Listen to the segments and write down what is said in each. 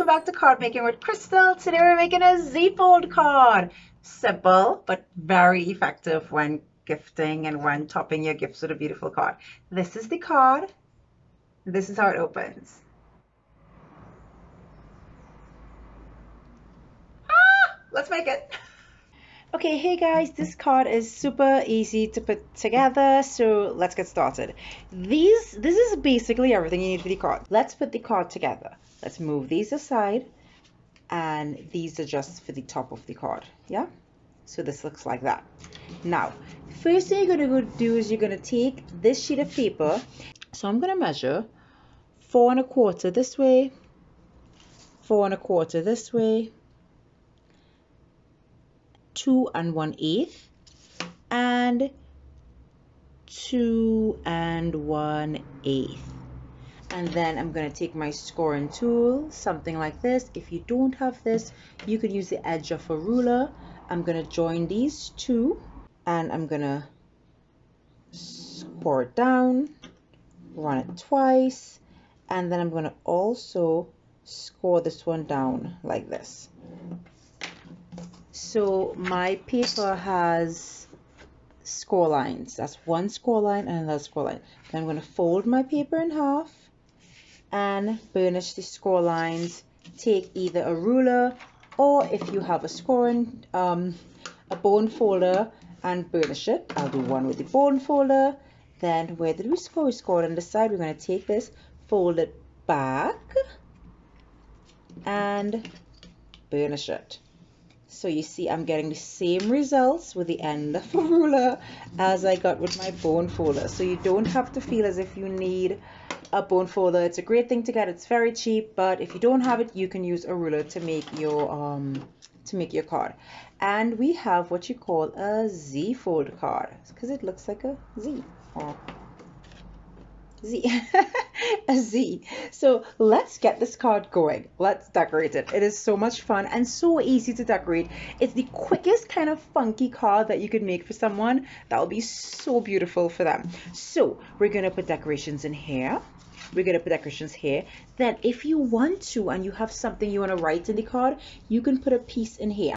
back to Card Making with Crystal. Today we're making a Z-fold card. Simple, but very effective when gifting and when topping your gifts with a beautiful card. This is the card. This is how it opens. Let's make it. Okay, hey guys, this card is super easy to put together, so let's get started. This is basically everything you need for the card. Let's put the card together. Let's move these aside, and these are just for the top of the card, yeah? So this looks like that. Now, first thing you're gonna go do is you're gonna take this sheet of paper. So I'm gonna measure 4 1/4 this way, 4 1/4 this way, 2 1/8, and 2 1/8. And then I'm going to take my scoring tool, something like this. If you don't have this, you could use the edge of a ruler. I'm going to join these two, and I'm going to score it down, run it twice, and then I'm going to also score this one down like this. So my paper has score lines. That's one score line and another score line. Then I'm going to fold my paper in half and burnish the score lines. Take either a ruler, or if you have a scoring, a bone folder, and burnish it. I'll do one with the bone folder. Then where did we score? We scored on the side. We're going to take this, fold it back, and burnish it. So you see I'm getting the same results with the end of a ruler as I got with my bone folder. So you don't have to feel as if you need a bone folder. It's a great thing to get. It's very cheap, but if you don't have it, you can use a ruler to make your card. And we have what you call a Z-fold card because it looks like a Z or Z. A Z. So let's get this card going. Let's decorate it. It is so much fun and so easy to decorate. It's the quickest kind of funky card that you could make for someone. That will be so beautiful for them. So we're going to put decorations in here. We're going to put decorations here. Then if you want to and you have something you want to write in the card, you can put a piece in here.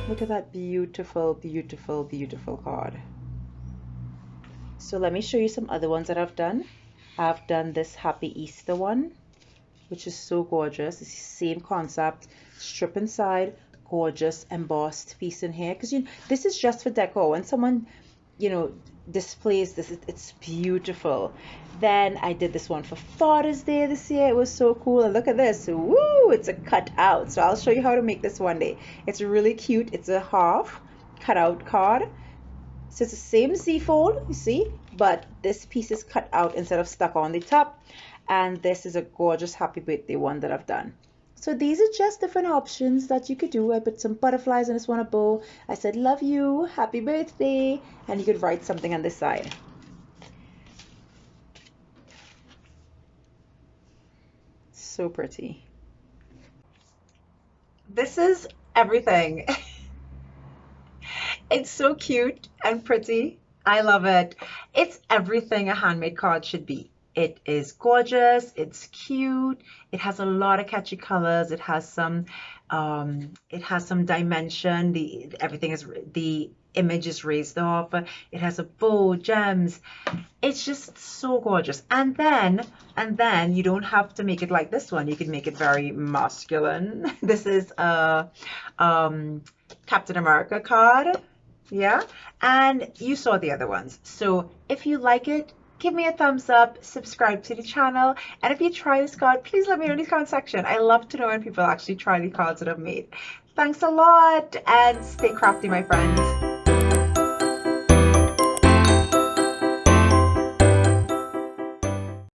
Look at that beautiful, beautiful, beautiful card. So let me show you some other ones that I've done. I've done this Happy Easter one, which is so gorgeous. It's the same concept. Strip inside, gorgeous embossed piece in here. Because this is just for decor. When someone, displays this, it's beautiful. Then I did this one for Father's Day this year. It was so cool. And look at this. Woo! It's a cutout. So I'll show you how to make this one day. It's really cute. It's a half cutout card. So it's the same Z-fold, you see, but this piece is cut out instead of stuck on the top. And this is a gorgeous happy birthday one that I've done. So these are just different options that you could do. I put some butterflies on this one, a bow. I said, love you, happy birthday. And you could write something on this side. So pretty. This is everything. It's so cute and pretty. I love it. It's everything a handmade card should be. It is gorgeous, it's cute, it has a lot of catchy colors, it has some dimension, the image is raised off, it has a bow, gems. It's just so gorgeous. And then you don't have to make it like this one. You can make it very masculine. This is a Captain America card. Yeah, and you saw the other ones. So if you like it, give me a thumbs up, subscribe to the channel, and if you try this card, please let me know in the comment section. I love to know when people actually try the cards that I've made. Thanks a lot, and stay crafty, my friends.